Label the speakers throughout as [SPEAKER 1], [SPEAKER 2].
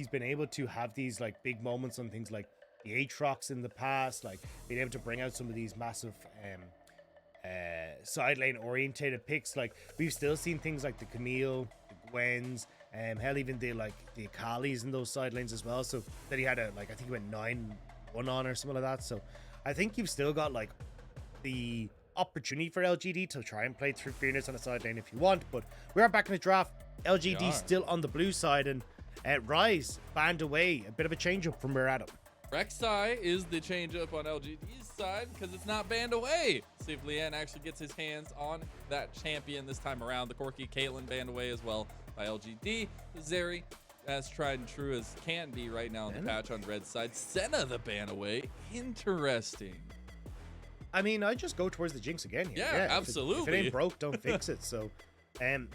[SPEAKER 1] he's been able to have these like big moments on things like the Aatrox in the past, like being able to bring out some of these massive side lane orientated picks. Like we've still seen things like the Camille, the Gwens, hell, even the Akalis in those side lanes as well. So that he had I think he went 9-1 on or something like that. So I think you've still got like the opportunity for LGD to try and play through Fearness on the side lane if you want. But we are back in the draft. LGD still on the blue side, and Rise banned away. A bit of a change up from where Adam.
[SPEAKER 2] Rek'Sai is the change up on LGD's side because it's not banned away. See if Lian actually gets his hands on that champion this time around. The Corki Caitlyn banned away as well by LGD. Zeri, as tried and true as can be right now on the patch on red side. Senna the ban away. Interesting.
[SPEAKER 1] I mean, I just go towards the Jinx again here.
[SPEAKER 2] Yeah, absolutely.
[SPEAKER 1] If it ain't broke, don't fix it. So,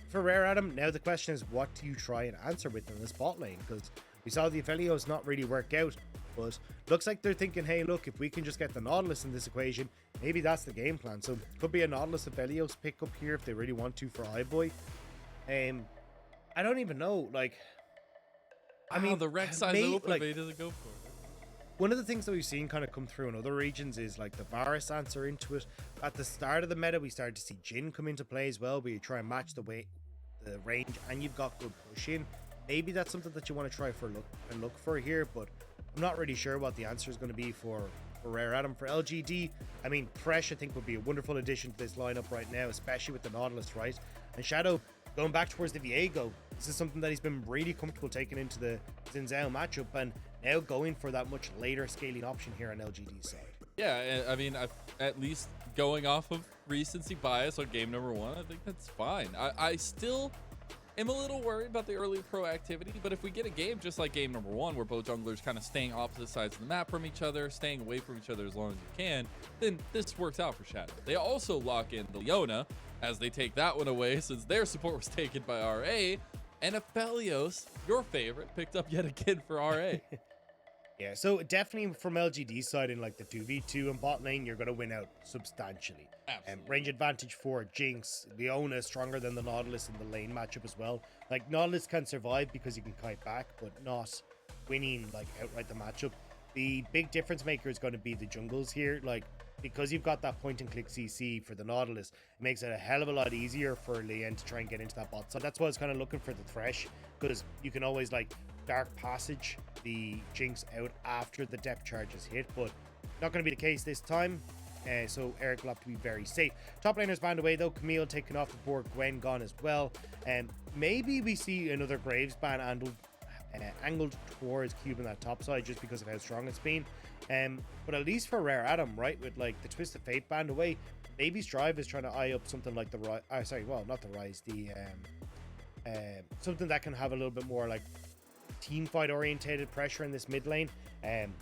[SPEAKER 1] for Rare Adam, now the question is, what do you try and answer with in this bot lane? Because we saw the Aphelios not really work out, but looks like they're thinking, hey, look, if we can just get the Nautilus in this equation, maybe that's the game plan. So, could be a Nautilus Aphelios pick up here if they really want to for iBoy. I don't even know. Like, I mean,
[SPEAKER 2] the Rek'Sai's open, but he doesn't go for it.
[SPEAKER 1] One of the things that we've seen kind of come through in other regions is like the Varus answer into it. At the start of the meta, we started to see Jhin come into play as well, where you try and match the range, and you've got good push in. Maybe that's something that you want to try look for here, but I'm not really sure what the answer is going to be for Rare Adam. For LGD, I mean, Thresh I think would be a wonderful addition to this lineup right now, especially with the Nautilus, right? And Shadow going back towards the Viego. This is something that he's been really comfortable taking into the Xin Zhao matchup, and now going for that much later scaling option here on LGD's side.
[SPEAKER 2] Yeah, I mean, at least going off of recency bias on game number 1, I think that's fine. I still am a little worried about the early proactivity, but if we get a game just like game number 1, where both junglers kind of staying opposite sides of the map from each other, staying away from each other as long as you can, then this works out for Shadow. They also lock in the Leona as they take that one away since their support was taken by RA, and Aphelios, your favorite, picked up yet again for RA.
[SPEAKER 1] Yeah, so definitely from LGD's side in like the 2v2 and bot lane, you're going to win out substantially. Range advantage for Jinx. Leona is stronger than the Nautilus in the lane matchup as well. Like, Nautilus can survive because you can kite back, but not winning like outright the matchup. The big difference maker is going to be the jungles here. Like, because you've got that point and click CC for the Nautilus, it makes it a hell of a lot easier for Lian to try and get into that bot. So that's why I was kind of looking for the Thresh, because you can always like Dark Passage the Jinx out after the depth charge is hit, but not going to be the case this time. So Eric will have to be very safe. Top laners banned away though. Camille taken off the board. Gwen gone as well. Maybe we see another Graves ban angled towards Cube on that top side just because of how strong it's been. But at least for Rare Adam, right, with like the Twisted Fate banned away, maybe Strive is trying to eye up something like the Rise. Not the Rise. The something that can have a little bit more like team fight orientated pressure in this mid lane.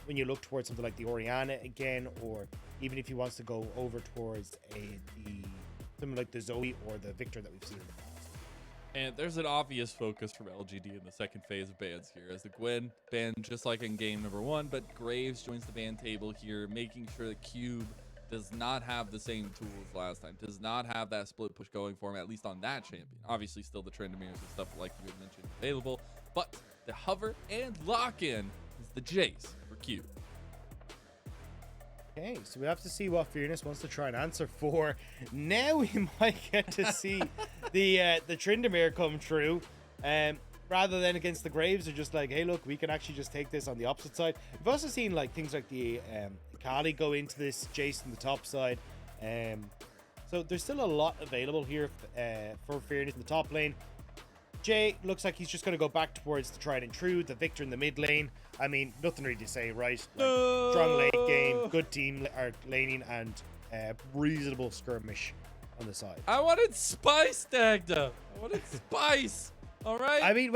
[SPEAKER 1] When you look towards something like the Orianna again, or even if he wants to go over towards something like the Zoe or the Victor that we've seen in the past.
[SPEAKER 2] And there's an obvious focus from LGD in the second phase of bans here, as the Gwen banned just like in game number 1, but Graves joins the ban table here, making sure that Cube does not have the same tools last time, does not have that split push going for him, at least on that champion. Obviously still the Trendemirs and stuff like you had mentioned available, but the hover and lock-in is the Jace for Cube.
[SPEAKER 1] Okay, so we have to see what Fearness wants to try and answer for. Now we might get to see the Tryndamere come true. Rather than against the Graves, they're just like, hey, look, we can actually just take this on the opposite side. We've also seen like things like the Kali go into this Jace on the top side. So there's still a lot available here for Fearness in the top lane. Jay looks like he's just going to go back towards the tried and true, the Victor in the mid lane. I mean, nothing really to say, right? Like, strong late game, good team laning, and reasonable skirmish on the side.
[SPEAKER 2] I wanted Spice, Dagda. I wanted Spice. All right.
[SPEAKER 1] I mean,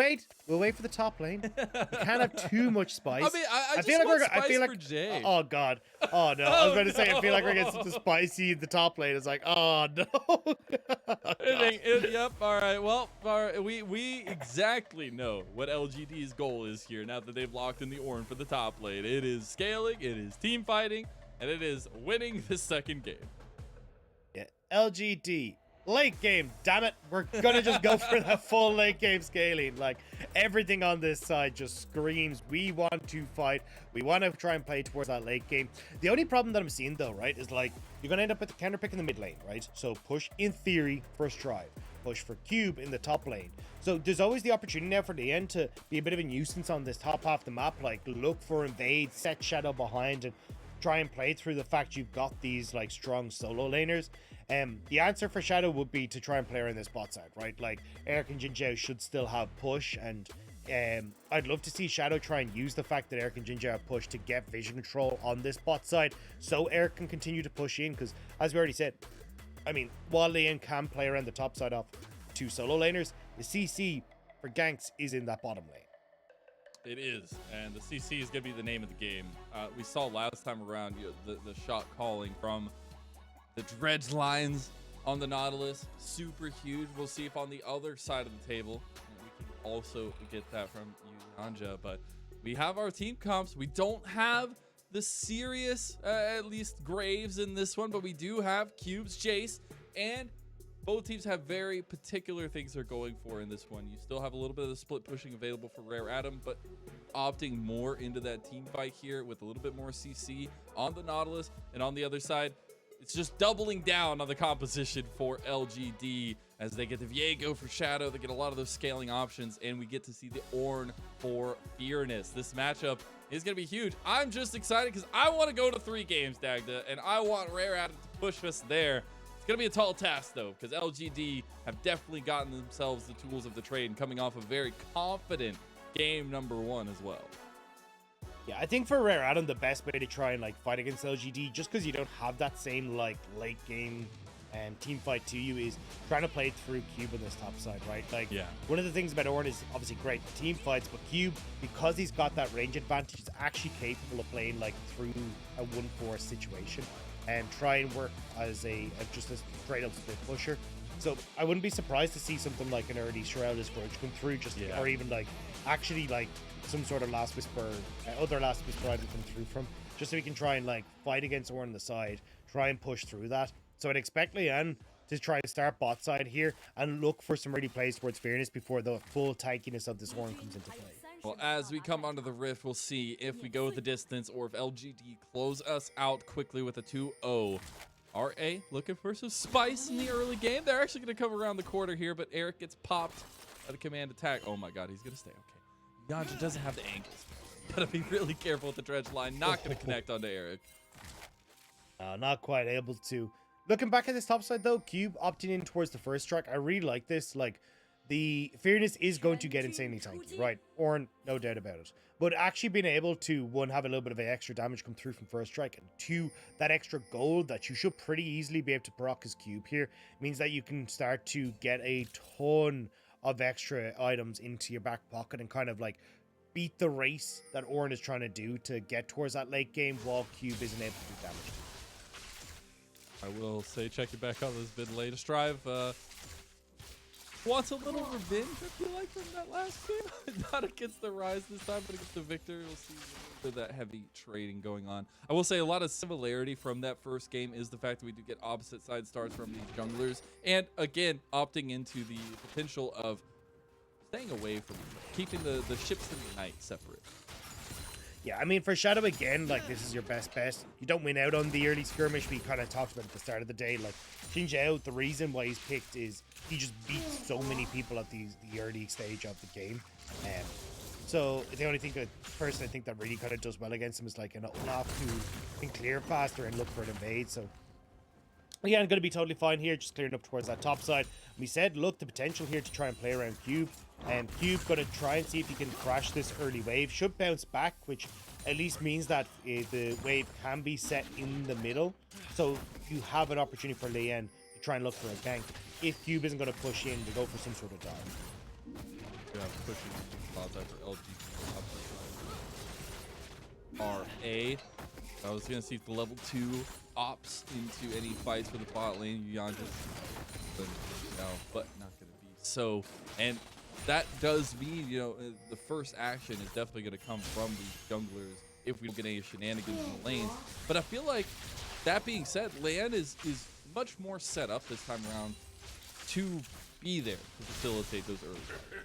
[SPEAKER 1] we'll wait for the top lane. You can't have too much spice.
[SPEAKER 2] I mean, I feel like for Jay.
[SPEAKER 1] Oh god. Oh no. I was going to say, I feel like we're getting something spicy in the top lane. It's like, oh no.
[SPEAKER 2] Yep. All right. Well, we exactly know what LGD's goal is here. Now that they've locked in the Ornn for the top lane, it is scaling, it is team fighting, and it is winning the second game.
[SPEAKER 1] Yeah. LGD Late game, damn it. We're gonna just go for the full late game scaling. Like, everything on this side just screams, we want to fight. We want to try and play towards that late game. The only problem that I'm seeing though, right, is like, you're gonna end up with the counter pick in the mid lane, right? So push in theory first drive. Push for Cube in the top lane. So there's always the opportunity now for the end to be a bit of a nuisance on this top half of the map. Like, look for invade, set Shadow behind, and try and play through the fact you've got these like strong solo laners. The answer for Shadow would be to try and play around this bot side, right? Like, Eric and Jinjiao should still have push, and I'd love to see Shadow try and use the fact that Eric and Jinjiao have push to get vision control on this bot side, so Eric can continue to push in, because as we already said, I mean, while Lian can play around the top side off two solo laners, the CC for ganks is in that bottom lane.
[SPEAKER 2] It is, and the CC is going to be the name of the game. We saw last time around the shot calling from the dredge lines on the Nautilus, super huge. We'll see if on the other side of the table we can also get that from Yanja. But we have our team comps. We don't have the serious, at least Graves in this one, but we do have Cubes, Jace, and both teams have very particular things they're going for in this one. You still have a little bit of the split pushing available for Rare Atom, but opting more into that team fight here with a little bit more CC on the Nautilus, and on the other side, it's just doubling down on the composition for LGD as they get the Viego for Shadow. They get a lot of those scaling options, and we get to see the Ornn for Fearness. This matchup is going to be huge. I'm just excited because I want to go to 3 games, Dagda, and I want Rare Atom to push us there. It's going to be a tall task, though, because LGD have definitely gotten themselves the tools of the trade and coming off a very confident game number 1 as well.
[SPEAKER 1] Yeah, I think for Rare Atom, the best way to try and like fight against LGD, just because you don't have that same like late game team fight to you, is trying to play through Cube on this top side, right? Like,
[SPEAKER 2] yeah,
[SPEAKER 1] one of the things about Ornn is obviously great team fights, but Cube, because he's got that range advantage, is actually capable of playing like through a 1-4 situation and try and work as just a straight up split pusher. So I wouldn't be surprised to see something like an early Shroudless Grudge come through, just or even like actually like some sort of Last Whisper, other Last Whisper item come through from, just so we can try and like fight against Ornn on the side, try and push through that. So I'd expect Lian to try and start bot side here and look for some early plays towards Fearness before the full tankiness of this Ornn comes into play.
[SPEAKER 2] Well, as we come onto the Rift, we'll see if we go the distance or if LGD close us out quickly with a 2-0. RA looking for some spice in the early game. They're actually going to come around the corner here, but Eric gets popped at a command attack. Oh my god, he's going to stay. Okay. Yanja doesn't have the angles. Gotta be really careful with the dredge line. Not going to connect onto Eric.
[SPEAKER 1] Not quite able to. Looking back at this top side though, Cube opting in towards the first strike. I really like this. Like, the Fearness is going to get insanely tanky, right? Ornn, no doubt about it. But actually being able to, 1, have a little bit of extra damage come through from first strike, and 2, that extra gold that you should pretty easily be able to proc as Cube here, means that you can start to get a ton of extra items into your back pocket and kind of like beat the race that Ornn is trying to do to get towards that late game while Cube isn't able to do damage.
[SPEAKER 2] I will say, check it back on this bit latest drive. Wants a little revenge, I feel like, from that last game. Not against the Rise this time, but against the Victor. We'll see that heavy trading going on. I will say a lot of similarity from that first game is the fact that we do get opposite side starts from these junglers. And again, opting into the potential of staying away from keeping the ships in the night separate.
[SPEAKER 1] Yeah, I mean, for Shadow, again, like, this is your best bet. You don't win out on the early skirmish. We kind of talked about at the start of the day. Like, Jinjiao, the reason why he's picked is he just beats so many people at the early stage of the game. So the only thing that person I think that really kind of does well against him is like an Olaf who can clear faster and look for an invade. So yeah, I'm going to be totally fine here, just clearing up towards that top side. We said, look, the potential here to try and play around Cube. And Cube going to try and see if he can crash this early wave. Should bounce back, which at least means that the wave can be set in the middle. So you have an opportunity for Lian to try and look for a gank. If Cube isn't going to push in, to go for some sort of dive.
[SPEAKER 2] Yeah, pushing spots out for LG. RA. I was going to see if the level 2 ops into any fights for the bot lane. Yanja, no, but not going to be. So, and that does mean, you know, the first action is definitely going to come from these junglers if we don't get any shenanigans in the lanes. But I feel like, that being said, Lian is much more set up this time around to be there to facilitate those early plays.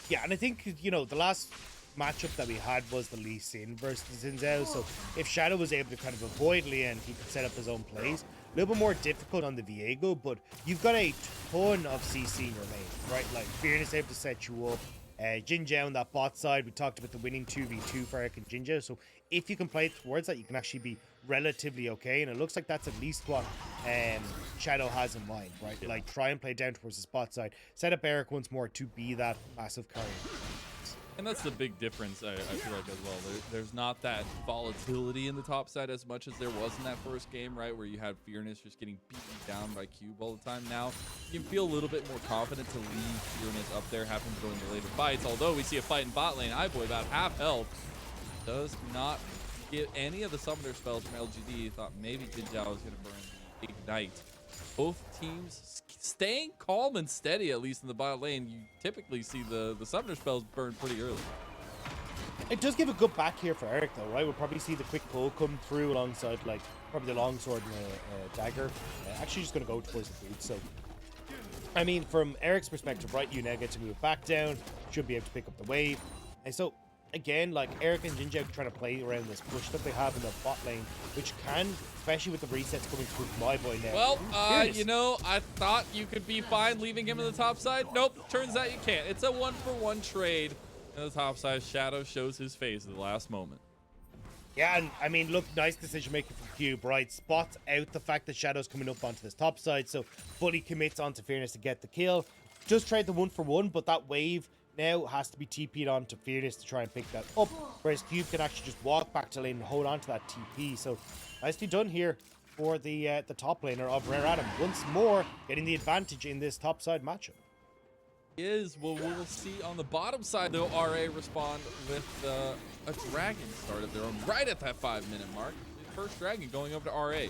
[SPEAKER 1] Yeah, and I think, you know, the last matchup that we had was the Lee Sin versus Xin Zhao. So if Shadow was able to kind of avoid Lian, he could set up his own plays. A little bit more difficult on the Viego, but you've got a ton of CC in your lane, right? Like, Fearless able to set you up. Jin Zhao on that bot side, we talked about the winning 2v2 for Eric and Jin Zhao. So if you can play towards that, you can actually be relatively okay. And it looks like that's at least what Shadow has in mind, right?
[SPEAKER 2] Yeah.
[SPEAKER 1] Like, try and play down towards the spot side. Set up Eric once more to be that massive carry.
[SPEAKER 2] And that's the big difference, I feel like, as well. There's not that volatility in the top side as much as there was in that first game, right? Where you had Fearness just getting beaten down by Cube all the time. Now, you can feel a little bit more confident to leave Fearness up there, have him go in the later fights. Although we see a fight in bot lane, iBoy about half health. Does not get any of the summoner spells from LGD. Thought maybe Jin Zhao was going to burn the Ignite. Both teams staying calm and steady, at least in the bot lane. You typically see the summoner spells burn pretty early.
[SPEAKER 1] It does give a good back here for Eric, though, right? We'll probably see the quick pull come through alongside, like, probably the longsword and a dagger. Actually, just going to go towards the boot. So, I mean, from Eric's perspective, right, Yuna gets to move back down, should be able to pick up the wave. And so, again, like, Eric and Jinja trying to play around this push that they have in the bot lane, which can, especially with the resets coming through from iBoy now.
[SPEAKER 2] Well, you know, I thought you could be fine leaving him on the top side. Nope, turns out you can't. It's a 1-for-1 trade. And the top side, Shadow shows his face at the last moment.
[SPEAKER 1] Yeah, and I mean, look, nice decision making from Cube, right? Spots out the fact that Shadow's coming up onto this top side, so fully commits onto Fearness to get the kill. Just tried the 1-for-1, but that wave now has to be TP'd on to Fearless to try and pick that up, whereas Cube can actually just walk back to lane and hold on to that TP. So nicely done here for the top laner of Rare Adam. Once more, getting the advantage in this top side matchup.
[SPEAKER 2] Well, we'll see on the bottom side, though, RA respond with a dragon start of their own right at that 5-minute mark. The first dragon going over to RA.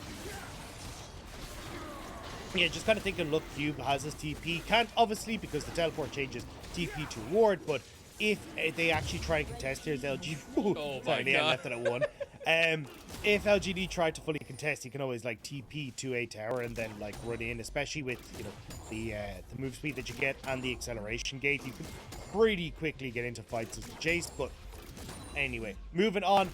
[SPEAKER 1] Yeah, just kind of thinking, look, Cube has his TP. Can't, obviously, because the teleport changes TP to ward, but if they actually try and contest here, LGD...
[SPEAKER 2] Oh
[SPEAKER 1] sorry,
[SPEAKER 2] my
[SPEAKER 1] they
[SPEAKER 2] God.
[SPEAKER 1] left it at 1. If LGD tried to fully contest, he can always, like, TP to a tower and then, like, run in, especially with, you know, the move speed that you get and the acceleration gate. You can pretty quickly get into fights as Jace, but anyway, moving on.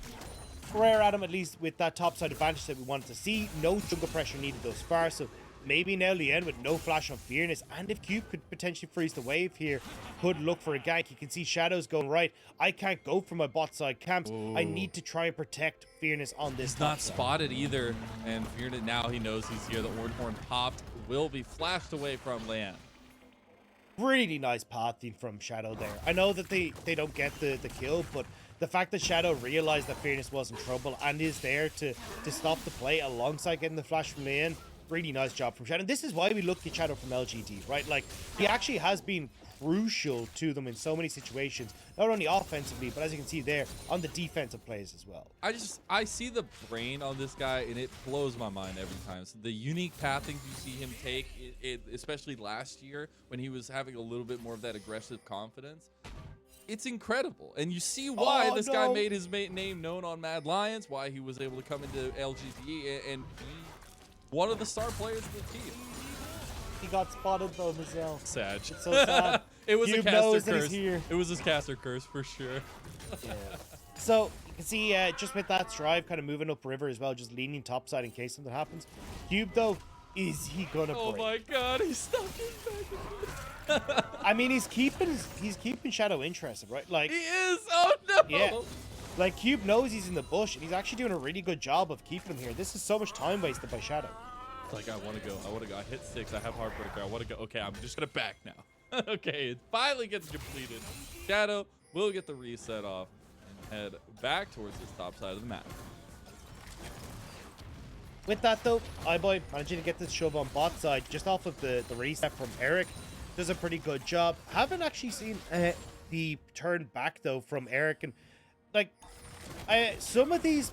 [SPEAKER 1] Rare Adam, at least with that topside advantage that we wanted to see. No jungle pressure needed thus far, so maybe now Lien with no flash on Fearness, and if Cube could potentially freeze the wave here, could look for a gank. You can see Shadows going right. I can't go for my bot side camps.
[SPEAKER 2] Ooh.
[SPEAKER 1] I need to try and protect Fearness on this.
[SPEAKER 2] He's not spotted either, and Fearness, now he knows he's here. The Orange Horn popped, will be flashed away from Lan.
[SPEAKER 1] Really nice pathing from Shadow there. I know that they don't get the kill, but the fact that Shadow realized that Fearness was in trouble and is there to stop the play alongside getting the flash from Lane, really nice job from Shadow. And this is why we look at Shadow from LGD, right? Like, he actually has been crucial to them in so many situations, not only offensively, but as you can see there, on the defensive plays as well.
[SPEAKER 2] I see the brain on this guy, and it blows my mind every time. So the unique pathings you see him take, especially last year when he was having a little bit more of that aggressive confidence, it's incredible. And you see why this guy made his name known on Mad Lions, why he was able to come into LGD and be one of the star players of the team.
[SPEAKER 1] He got spotted though, Mizel.
[SPEAKER 2] Sad.
[SPEAKER 1] It's so sad.
[SPEAKER 2] It was
[SPEAKER 1] Cube
[SPEAKER 2] a caster
[SPEAKER 1] knows that
[SPEAKER 2] curse.
[SPEAKER 1] he's here.
[SPEAKER 2] It was his caster curse for sure.
[SPEAKER 1] Yeah. So you can see just with that strive kind of moving up river as well, just leaning topside in case something happens. Cube though, is he gonna break?
[SPEAKER 2] Oh my God, he's stuck in back.
[SPEAKER 1] I mean, he's keeping Shadow interested, right? Like,
[SPEAKER 2] He is. Oh no.
[SPEAKER 1] yeah. Like, Cube knows he's in the bush, and he's actually doing a really good job of keeping him here. This is so much time wasted by Shadow.
[SPEAKER 2] Like, I want to go. I hit 6. I have Heartbreaker. I want to go. Okay, I'm just going to back now. Okay, it finally gets completed. Shadow will get the reset off and head back towards this top side of the map.
[SPEAKER 1] With that, though, iBoy managing to get this shove on bot side just off of the reset from Eric. Does a pretty good job. Haven't actually seen the turn back, though, from Eric. And, like, some of these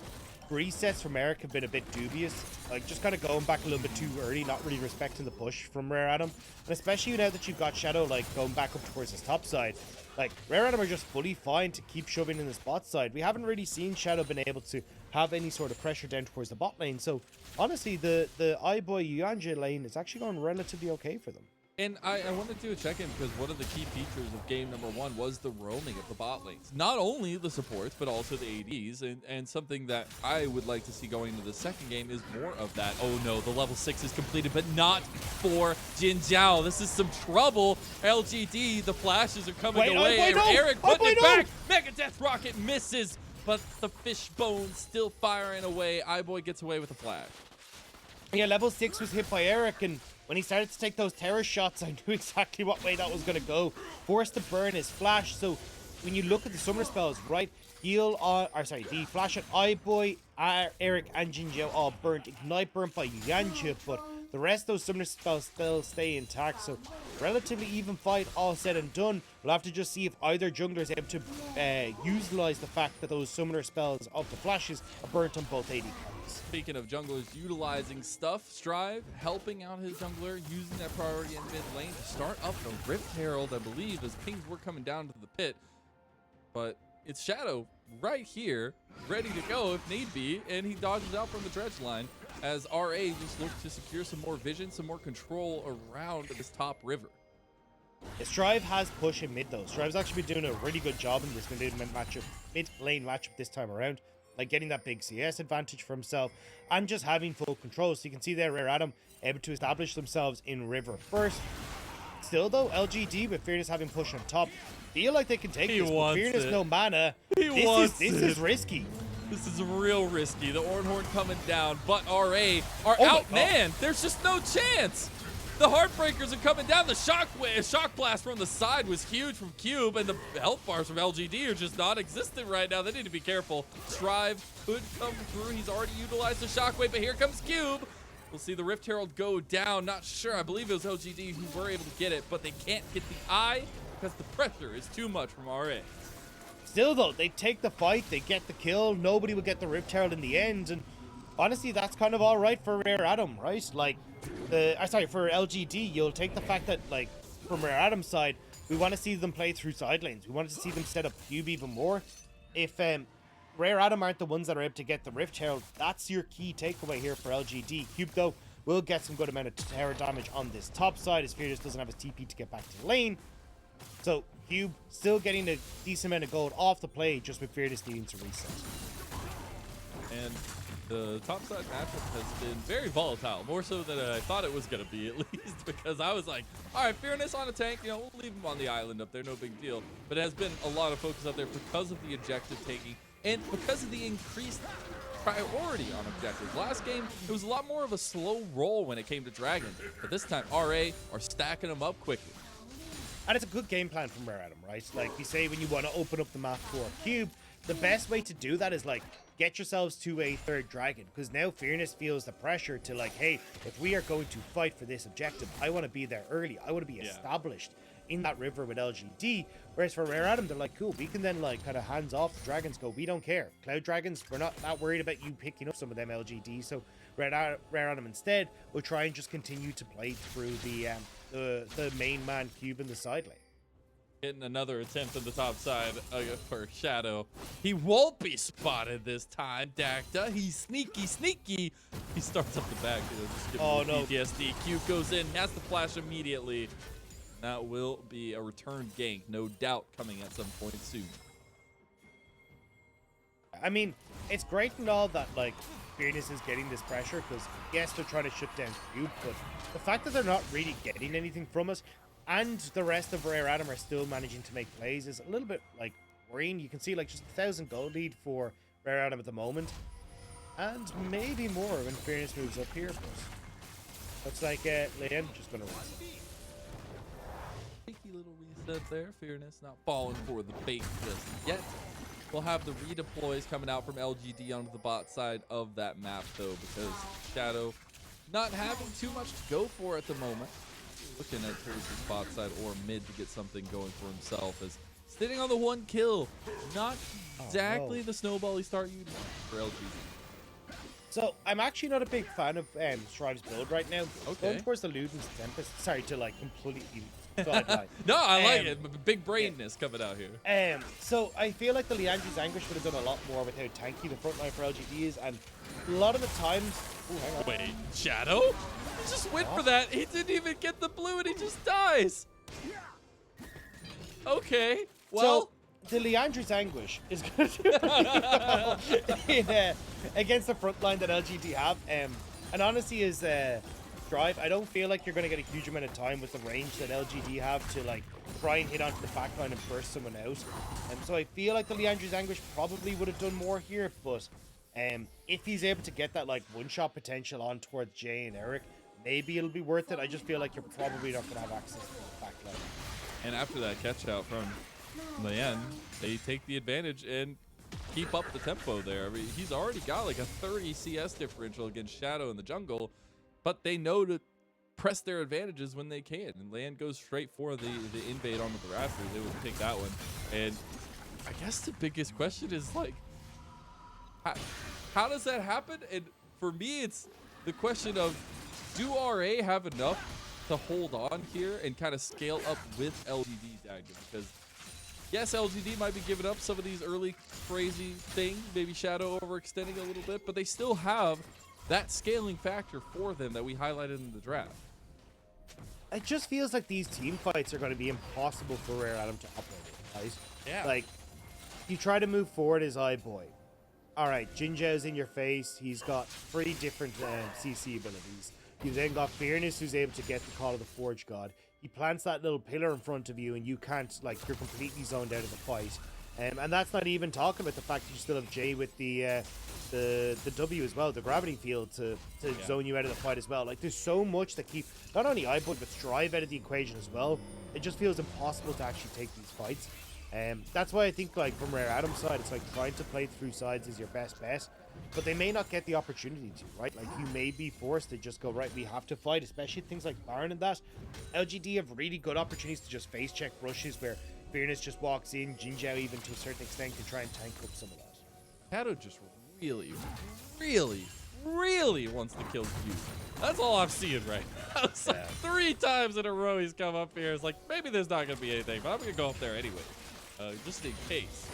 [SPEAKER 1] resets from Eric have been a bit dubious, like just kind of going back a little bit too early, not really respecting the push from Rare Adam, and especially now that you've got Shadow like going back up towards his top side. Like, Rare Adam are just fully fine to keep shoving in the spot side. We haven't really seen Shadow been able to have any sort of pressure down towards the bot lane, so honestly the iBoy Yuanja lane is actually going relatively okay for them.
[SPEAKER 2] And I wanted to do a check-in because one of the key features of game number 1 was the roaming of the bot lanes. Not only the supports, but also the ADs. And something that I would like to see going into the second game is more of that. Oh no, the level 6 is completed, but not for Jin Zhao. This is some trouble. LGD, the flashes are coming away. Eric putting it back. Mega Death Rocket misses, but the fishbone still firing away. iBoy gets away with a flash.
[SPEAKER 1] Yeah, level 6 was hit by Eric, and when he started to take those terror shots, I knew exactly what way that was going to go. Forced to burn his flash. So when you look at the summoner spells, right, heal on, or sorry, the flash on iBoy, Eric, and Jin Zhao all burnt. Ignite burnt by Yanjia, but the rest of those summoner spells still stay intact. So relatively even fight, all said and done. We'll have to just see if either jungler is able to utilize the fact that those summoner spells of the flashes are burnt on both AD carries.
[SPEAKER 2] Speaking of junglers utilizing stuff, Strive helping out his jungler, using that priority in mid lane to start up the Rift Herald, I believe, as pings were coming down to the pit. But it's Shadow right here, ready to go if need be, and he dodges out from the dredge line as RA just looks to secure some more vision, some more control around this top river.
[SPEAKER 1] Strive has push in mid though. Strive's actually been doing a really good job in this mid lane matchup this time around. Like getting that big CS advantage for himself and just having full control. So you can see there Rare Adam able to establish themselves in river first. Still though, LGD with Fearless having push on top, feel like they can take this, but Fearless no mana. This is risky.
[SPEAKER 2] This is real risky. The Ornhorn coming down, but RA are outmanned. There's just no chance. The Heartbreakers are coming down. The shock blast from the side was huge from Cube, and the health bars from LGD are just non-existent right now. They need to be careful. Strive could come through. He's already utilized the shockwave, but here comes Cube. We'll see the Rift Herald go down. Not sure. I believe it was LGD who were able to get it, but they can't get the eye because the pressure is too much from RA.
[SPEAKER 1] Still though, they take the fight, they get the kill. Nobody will get the Rift Herald in the end, and honestly, that's kind of all right for Rare Adam, right? Like, for LGD, you'll take the fact that, like, from Rare Adam's side, we want to see them play through side lanes. We want to see them set up Cube even more. If Rare Adam aren't the ones that are able to get the Rift Herald, that's your key takeaway here for LGD. Cube, though, will get some good amount of terror damage on this top side, as Fearless doesn't have his TP to get back to the lane. So, Cube still getting a decent amount of gold off the play, just with Fearless needing to reset.
[SPEAKER 2] And the topside matchup has been very volatile, more so than I thought it was going to be, at least, because I was like, all right, Fearless on a tank, you know, we'll leave him on the island up there, no big deal. But it has been a lot of focus up there because of the objective taking and because of the increased priority on objectives. Last game, it was a lot more of a slow roll when it came to Dragon, but this time, RA are stacking them up quickly.
[SPEAKER 1] And it's a good game plan from Rare Adam, right? Like you say, when you want to open up the map for Cube, the best way to do that is like get yourselves to a third dragon, because now Fearless feels the pressure to like, hey, if we are going to fight for this objective, I want to be there early. I want to be established in that river with LGD. Whereas for Rare Adam, they're like, cool, we can then like kind of hands off the dragons, go, we don't care. Cloud dragons, we're not that worried about you picking up some of them LGD. So Rare Adam instead will try and just continue to play through the main man Cube in the side lane.
[SPEAKER 2] Getting another attempt on the top side for Shadow. He won't be spotted this time, Dacta. He's sneaky. He starts up the back. Just no. PTSD. Cube goes in, has the flash immediately. That will be a return gank, no doubt, coming at some point soon.
[SPEAKER 1] I mean, it's great and all that, like, Fearless is getting this pressure, because, yes, they're trying to shut down Cube, but the fact that they're not really getting anything from us, and the rest of Rare Adam are still managing to make plays is a little bit, like, worrying. You can see, like, just 1,000 gold lead for Rare Adam at the moment. And maybe more when Fearless moves up here. But looks like Liam just going to reset.
[SPEAKER 2] Cheeky little reset there. Fearless not falling for the bait just yet. We'll have the redeploys coming out from LGD onto the bot side of that map, though, because Shadow not having too much to go for at the moment. Looking at towards the spot side or mid to get something going for himself, as sitting on the one kill. Not exactly the snowball he start using for LGD.
[SPEAKER 1] So I'm actually not a big fan of Strive's build right now.
[SPEAKER 2] Okay.
[SPEAKER 1] Going towards the Luden's Tempest, sorry to like completely guideline.
[SPEAKER 2] No, I like it. Big brainness coming out here.
[SPEAKER 1] So I feel like the Leandri's Anguish would have done a lot more with how tanky the front line for LGD is, and a lot of the times. Ooh, hang on.
[SPEAKER 2] Wait, Shadow? He just went for that. He didn't even get the blue, and he just dies. Okay, well.
[SPEAKER 1] So, the Leandri's Anguish is going to do really well against the front line that LGD have. And honestly, is Drive, I don't feel like you're going to get a huge amount of time with the range that LGD have to like try and hit onto the back line and burst someone out. So I feel like the Leandri's Anguish probably would have done more here, but if he's able to get that like one-shot potential on towards Jay and Eric, maybe it'll be worth it. I just feel like you're probably not going to have access to the back line.
[SPEAKER 2] And after that catch out from Leanne, they take the advantage and keep up the tempo there. I mean, he's already got like a 30 CS differential against Shadow in the jungle, but they know to press their advantages when they can. And Leanne goes straight for the invade onto the rafters. They would take that one. And I guess the biggest question is like, how does that happen? And for me, it's the question of, do RA have enough to hold on here and kind of scale up with LGD Dagger? Because yes, LGD might be giving up some of these early crazy things, maybe Shadow overextending a little bit, but they still have that scaling factor for them that we highlighted in the draft.
[SPEAKER 1] It just feels like these team fights are going to be impossible for Rare Adam to operate in, right?
[SPEAKER 2] Yeah.
[SPEAKER 1] Like, you try to move forward as iBoy. All right, Jin Zhao's in your face. He's got 3 different CC abilities. You've then got Fearness, who's able to get the Call of the Forge God. He plants that little pillar in front of you, and you can't, like, you're completely zoned out of the fight. And that's not even talking about the fact that you still have Jay with the W as well, the gravity field to zone you out of the fight as well. Like, there's so much that keep not only iBoy but Strive out of the equation as well. It just feels impossible to actually take these fights. That's why I think, like, from Rare Adam's side, it's like trying to play through sides is your best bet. But they may not get the opportunity to, right? Like, you may be forced to just go, right, we have to fight, especially things like Baron and that. LGD have really good opportunities to just face check rushes where Fearness just walks in, Jin Zhao even to a certain extent can try and tank up some of that.
[SPEAKER 2] Shadow just really wants to kill Q. That's all I'm seeing right now. It's like 3 times in a row he's come up here. It's like, maybe there's not going to be anything, but I'm going to go up there anyway, just in case.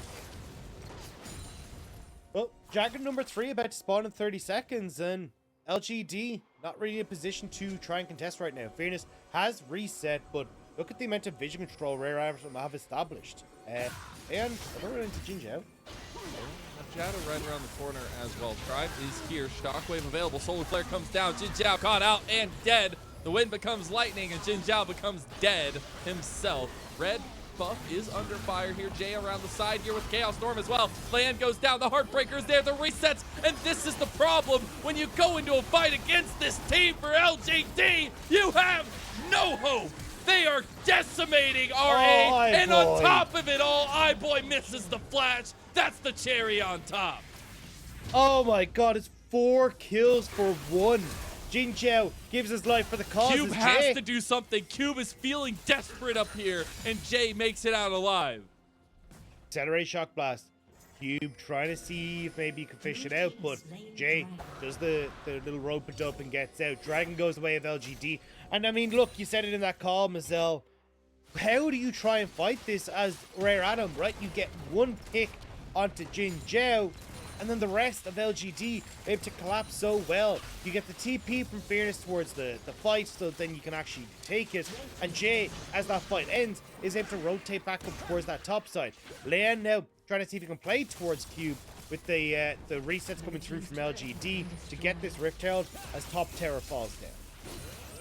[SPEAKER 1] Well, Dragon number 3 about to spawn in 30 seconds, and LGD not really in a position to try and contest right now. Fairness has reset, but look at the amount of vision control Rare Adam have established. And we're running into Jin Zhao.
[SPEAKER 2] Shadow right around the corner as well. Tribe is here. Shockwave available. Solar Flare comes down. Jin Zhao caught out and dead. The wind becomes lightning, and Jin Zhao becomes dead himself. Red buff is under fire here. Jay around the side here with Chaos Storm as well. Land goes down. The Heartbreaker is there. The resets. And this is the problem when you go into a fight against this team for LGD. You have no hope. They are decimating RA. And on top of it all, iBoy misses the flash. That's the cherry on top.
[SPEAKER 1] Oh my god, it's 4 kills for 1. Jin Zhao gives his life for the cause.
[SPEAKER 2] Cube has to do something. Cube is feeling desperate up here, and Jay makes it out alive.
[SPEAKER 1] Accelerate Shock Blast. Cube trying to see if maybe he can fish it out, but Jay does the little rope it up and gets out. Dragon goes the way of LGD. And I mean, look, you said it in that call, Mazel. How do you try and fight this as Rare Adam, right? You get 1 pick onto Jin Zhao, and then the rest of LGD able to collapse so well. You get the TP from Fearness towards the fight, so then you can actually take it. And Jay, as that fight ends, is able to rotate back up towards that top side. Leanne now trying to see if he can play towards Cube with the resets coming through from LGD to get this Rift Herald as top tower falls down.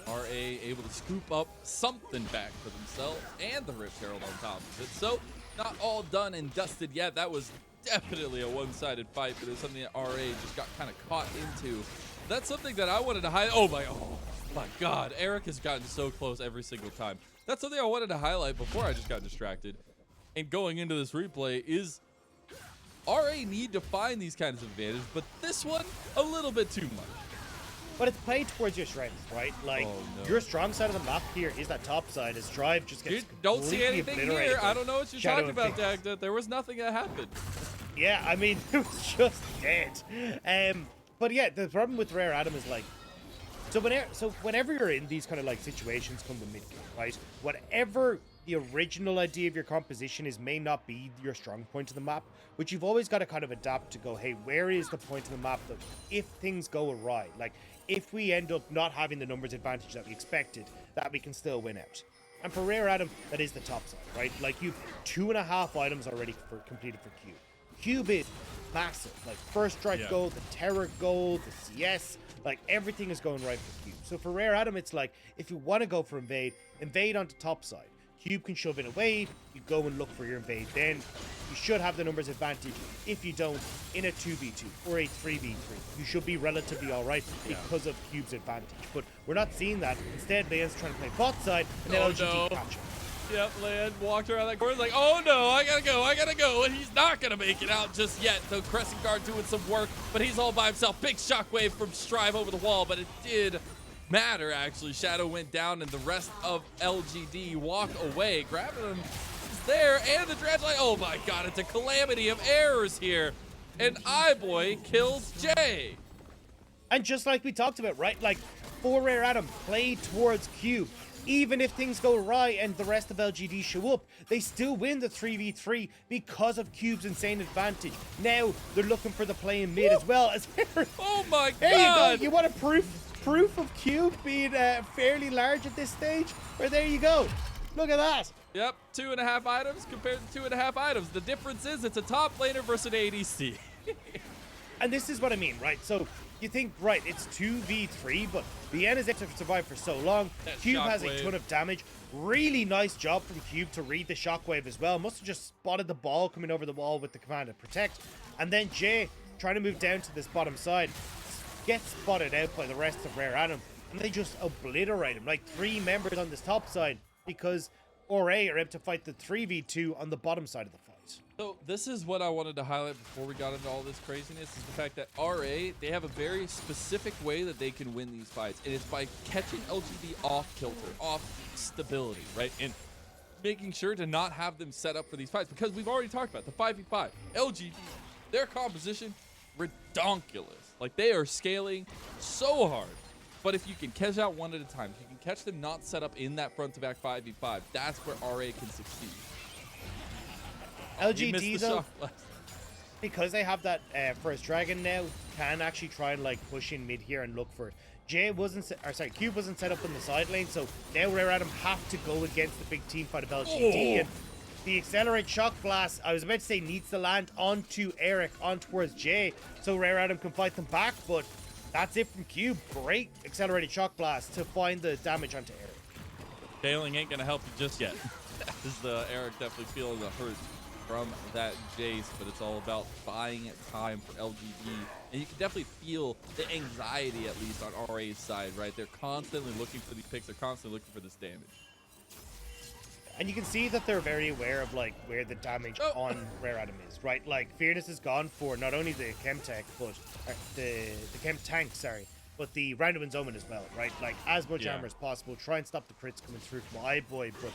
[SPEAKER 2] RA able to scoop up something back for themselves and the Rift Herald on top of it. So not all done and dusted yet. That was definitely a one-sided fight, but it was something that RA just got kind of caught into. That's something that I wanted to highlight. Oh my god, Eric has gotten so close every single time. That's something I wanted to highlight before I just got distracted. And going into this replay is RA need to find these kinds of advantages, but this one a little bit too much.
[SPEAKER 1] But it's played towards your strengths, right? Like, your strong side of the map here is that top side, as Drive just gets
[SPEAKER 2] don't see anything here. I don't know what you're talking about, Dag. There was nothing that happened.
[SPEAKER 1] Yeah, I mean, it was just dead. But yeah, the problem with Rare Adam is, like, So whenever you're in these kind of like situations come to mid game, right? Whatever the original idea of your composition is may not be your strong point of the map, which you've always got to kind of adapt to go, hey, where is the point of the map that if things go awry, like if we end up not having the numbers advantage that we expected, that we can still win out. And for Rare Adam, that is the top side, right? Like you've 2.5 items already completed for Cube. Cube is massive, like first strike gold, the Terror gold, the CS, like everything is going right for Cube. So for Rare Adam, it's like if you want to go for invade onto top side. Cube can shove in a wave, you go and look for your invade, then you should have the numbers advantage. If you don't, in a 2v2 or a 3v3, you should be relatively alright because of Cube's advantage. But we're not seeing that. Instead, Leon's trying to play bot side, and then LGD catch him.
[SPEAKER 2] Yep, Leon walked around that corner like, oh no, I gotta go, and he's not gonna make it out just yet. So Crescent Guard doing some work, but he's all by himself. Big shockwave from Strive over the wall, but it did matter actually. Shadow went down, and the rest of LGD walk away. Grabbing him is there, and the dredge like, oh my god, it's a calamity of errors here. And iBoy kills Jay.
[SPEAKER 1] And just like we talked about, right? Like, for Rare Adam, play towards Cube. Even if things go awry and the rest of LGD show up, they still win the 3v3 because of Cube's insane advantage. Now, they're looking for the play in mid as well. As
[SPEAKER 2] oh my god!
[SPEAKER 1] There you go. You want a proof of Cube being fairly large at this stage? Or there you go. Look at that.
[SPEAKER 2] Yep, 2.5 items compared to 2.5 items. The difference is it's a top laner versus an ADC.
[SPEAKER 1] And this is what I mean, right? So you think, right, it's 2v3, but Vienna's able to survive for so long. Cube has a ton of damage. Really nice job from Cube to read the shockwave as well. Must have just spotted the ball coming over the wall with the command to protect. And then Jay, trying to move down to this bottom side, gets spotted out by the rest of Rare Adam. And they just obliterate him. Like 3 members on this top side because RA are able to fight the 3v2 on the bottom side of the fight.
[SPEAKER 2] So this is what I wanted to highlight before we got into all this craziness, is the fact that RA, they have a very specific way that they can win these fights, and it's by catching LGD off kilter, off stability, right? And making sure to not have them set up for these fights, because we've already talked about the 5v5, LGD, their composition, redonkulous. Like they are scaling so hard, but if you can catch out one at a time, if you can catch them not set up in that front to back 5v5, that's where RA can succeed.
[SPEAKER 1] LGD though, because they have that first dragon now, can actually try and like push in mid here and look for Cube wasn't set up in the side lane, so now Rare Adam have to go against the big team fight of LGD. And the accelerate shock blast, I was about to say, needs to land onto Eric, on towards Jay, so Rare Adam can fight them back, but that's it from Cube. Great accelerated shock blast to find the damage onto Eric.
[SPEAKER 2] Scaling ain't gonna help you just yet. Eric definitely feeling the hurt from that Jace, but it's all about buying time for LGD. And you can definitely feel the anxiety, at least on RA's side, right? They're constantly looking for these picks. They're constantly looking for this damage.
[SPEAKER 1] And you can see that they're very aware of like where the damage on Rare Adam is, right? Like Fearness is gone for not only the Chem Tech, but the Chem Tank, sorry, but the Random's Omen as well, right? Like as much armor as possible, try and stop the crits coming through from iBoy, but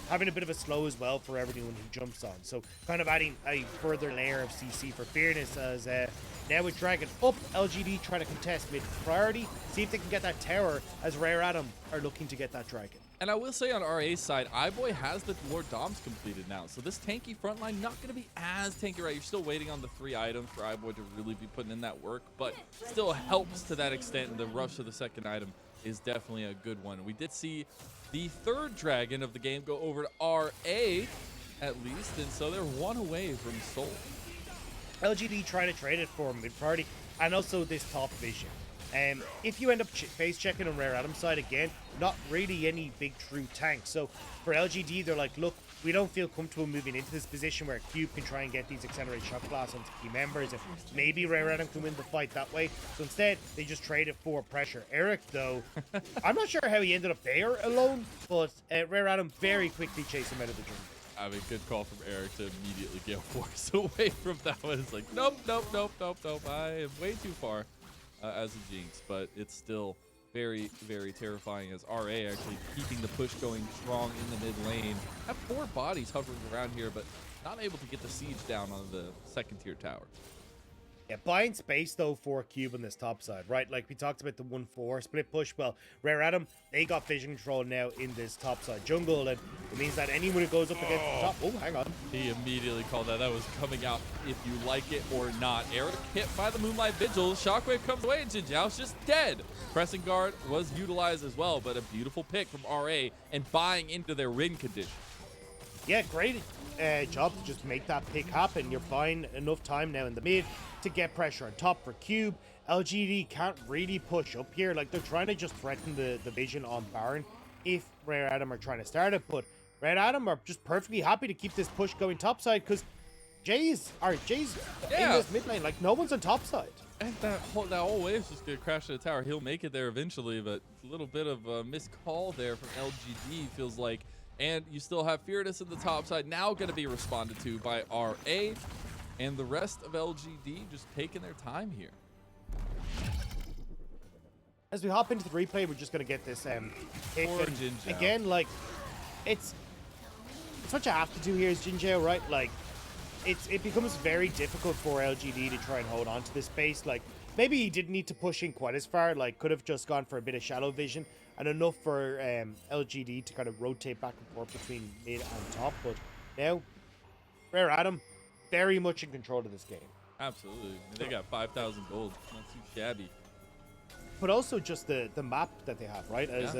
[SPEAKER 1] having a bit of a slow as well for everyone who jumps on. So kind of adding a further layer of CC for Fearness as now with Dragon up, LGD trying to contest mid priority, see if they can get that tower as Rare Adam are looking to get that Dragon.
[SPEAKER 2] And I will say on RA's side, iBoy has the Lord Doms completed now. So this tanky front line not going to be as tanky, right? You're still waiting on the 3 items for iBoy to really be putting in that work, but still helps to that extent. And the rush of the second item is definitely a good one. We did see the 3rd dragon of the game go over to RA at least. And so they're 1 away from Soul.
[SPEAKER 1] LGD trying to trade it for mid priority and also this top vision. If you end up face checking on Rare Adam's side again, not really any big true tank. So for LGD, they're like, look, we don't feel comfortable moving into this position where Cube can try and get these accelerated shock blasts onto key members, and maybe Rare Adam can win the fight that way. So instead, they just trade it for pressure. Eric, though, I'm not sure how he ended up there alone, but Rare Adam very quickly chased him out of the jungle.
[SPEAKER 2] I mean, good call from Eric to immediately get forced away from that one. It's like, nope. I am way too far. As a Jinx, but it's still very, very terrifying as RA actually keeping the push going strong in the mid lane. Have 4 bodies hovering around here, but not able to get the siege down on the 2nd tier tower.
[SPEAKER 1] Yeah, buying space though for Cube on this top side, right? Like we talked about the 1-4 split push. Well, Rare Adam, they got vision control now in this top side jungle, and it means that anyone who goes up against the top. Oh, hang on.
[SPEAKER 2] He immediately called that. That was coming out if you like it or not. Eric hit by the Moonlight Vigil. Shockwave comes away, and Jinjiao's just dead. Pressing guard was utilized as well, but a beautiful pick from RA and buying into their win condition.
[SPEAKER 1] Yeah, great job to just make that pick happen. You're buying enough time now in the mid to get pressure on top for Cube. LGD can't really push up here. Like, they're trying to just threaten the vision on Baron if Rare Adam are trying to start it. But Rare Adam are just perfectly happy to keep this push going topside because Jay's in this mid lane. Like, no one's on topside.
[SPEAKER 2] And that whole wave's just going to crash to the tower. He'll make it there eventually, but a little bit of a missed call there from LGD, feels like. And you still have Fearless in the top side, now going to be responded to by RA. And the rest of LGD just taking their time here.
[SPEAKER 1] As we hop into the replay, we're just going to get this pick. Again, like, it's what you have to do here is Jinjiao, right? Like, it becomes very difficult for LGD to try and hold on to this space. Like, maybe he didn't need to push in quite as far. Like, could have just gone for a bit of shadow vision and enough for LGD to kind of rotate back and forth between mid and top. But now, Rare Adam, very much in control of this game.
[SPEAKER 2] Absolutely. They got 5,000 gold. Not too shabby.
[SPEAKER 1] But also just the map that they have, right? As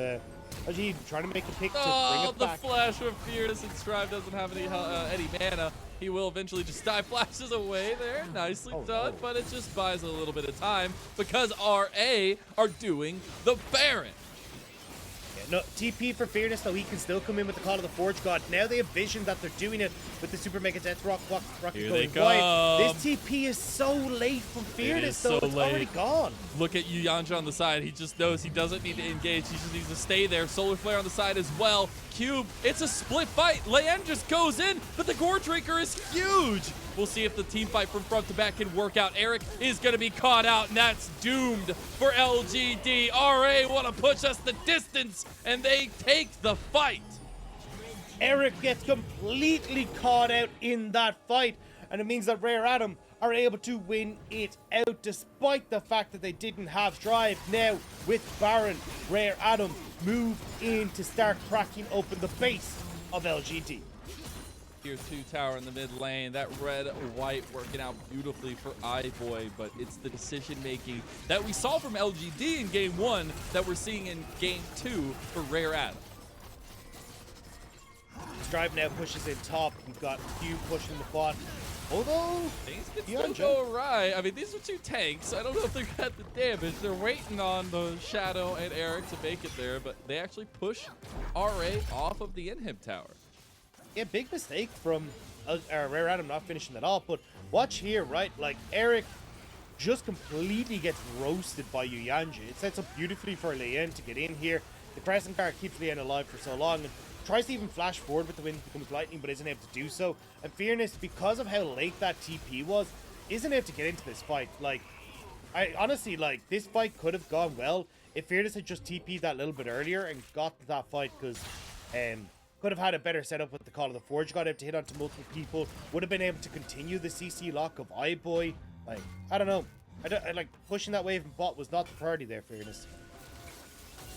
[SPEAKER 1] LGD trying to make a pick to bring it back.
[SPEAKER 2] The flash of Fearless, and Strive doesn't have any mana. He will eventually just die. Flashes away there. Nicely done. But it just buys a little bit of time because RA are doing the Baron.
[SPEAKER 1] No, TP for Fearless, though he can still come in with the Call of the Forge God. Now they have vision that they're doing it with the Super Mega Death Rocket going wide. This TP is so late from Fearless, though. It's already gone.
[SPEAKER 2] Look at Yuyanja on the side. He just knows he doesn't need to engage. He just needs to stay there. Solar Flare on the side as well. Cube, it's a split fight. Leyen just goes in, but the Gore Drinker is huge. We'll see if the team fight from front to back can work out. Eric is going to be caught out, and that's doomed for LGD. RA want to push us the distance, and they take the fight.
[SPEAKER 1] Eric gets completely caught out in that fight, and it means that Rare Adam are able to win it out despite the fact that they didn't have drive. Now, with Baron, Rare Adam move in to start cracking open the base of LGD.
[SPEAKER 2] Tier 2 tower in the mid lane. That red-white working out beautifully for iBoy, but it's the decision-making that we saw from LGD in Game 1 that we're seeing in Game 2 for Rare Adam.
[SPEAKER 1] Strive now pushes in top. We've got Q pushing the bot. Although
[SPEAKER 2] things can still go awry. I mean, these are two tanks. I don't know if they're at the damage. They're waiting on the Shadow and Eric to make it there, but they actually push RA off of the inhib tower.
[SPEAKER 1] Yeah, big mistake from Rare Adam not finishing that off. But watch here, right? Like, Eric just completely gets roasted by Yuyanja. It sets up beautifully for Leyen to get in here. The pressing card keeps Leyen alive for so long and tries to even flash forward with the wind becomes lightning, but isn't able to do so. And Fearless, because of how late that TP was, isn't able to get into this fight. Like, I honestly, like, this fight could have gone well if Fearless had just TP'd that little bit earlier and got that fight, because could have had a better setup with the Call of the Forge, got able to hit onto multiple people, would have been able to continue the CC lock of iBoy. Like, I don't know. I like, pushing that wave and bot was not the priority there, Fearless.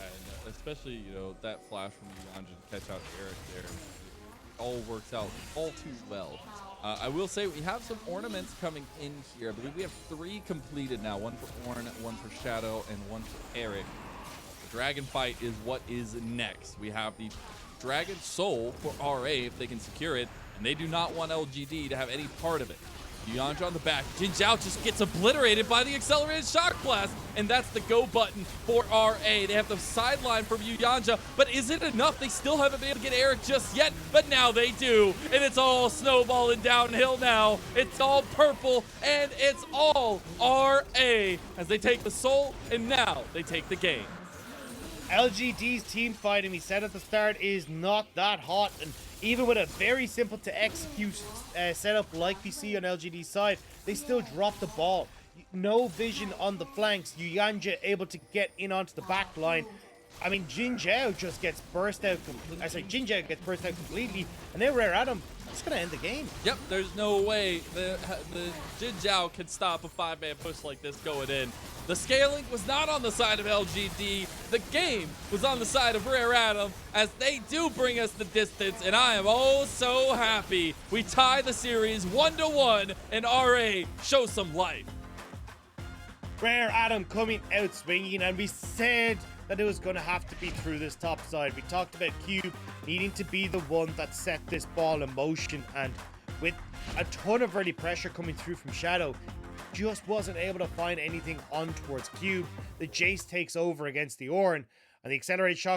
[SPEAKER 2] And especially, you know, that flash from Yuyanja to catch out Eric there. It all works out all too well. I will say we have some ornaments coming in here. I believe we have 3 completed now. 1 for Ornn, 1 for Shadow, and 1 for Eric. The Dragon fight is what is next. We have the Dragon Soul for RA if they can secure it, and they do not want LGD to have any part of it. Yuyanja on the back. Jinjiao just gets obliterated by the accelerated shock blast, and that's the go button for RA. They have the sideline from Yuyanja, but is it enough? They still haven't been able to get Eric just yet, but now they do, and it's all snowballing downhill now. It's all purple, and it's all RA as they take the soul, and now they take the game.
[SPEAKER 1] LGD's team fight, and we said at the start, is not that hot, and even with a very simple to execute setup like we see on LGD's side, they still drop the ball. No vision on the flanks. Yuyanja able to get in onto the back line. I mean, Jinjiao just gets burst out completely. I say Jinjiao gets burst out completely, and now Rare Adam It's gonna end the game.
[SPEAKER 2] Yep, there's no way the Jin Zhao can stop a 5-man push like this going in. The scaling was not on the side of LGD. The game was on the side of Rare Atom, as they do bring us the distance, and I am oh so happy. We tie the series 1-1, and RA show some life.
[SPEAKER 1] Rare Atom coming out swinging, and we said that it was going to have to be through this top side. We talked about Cube needing to be the one that set this ball in motion, and with a ton of early pressure coming through from Shadow, just wasn't able to find anything on towards Cube. The Jace takes over against the Ornn, and the accelerated shot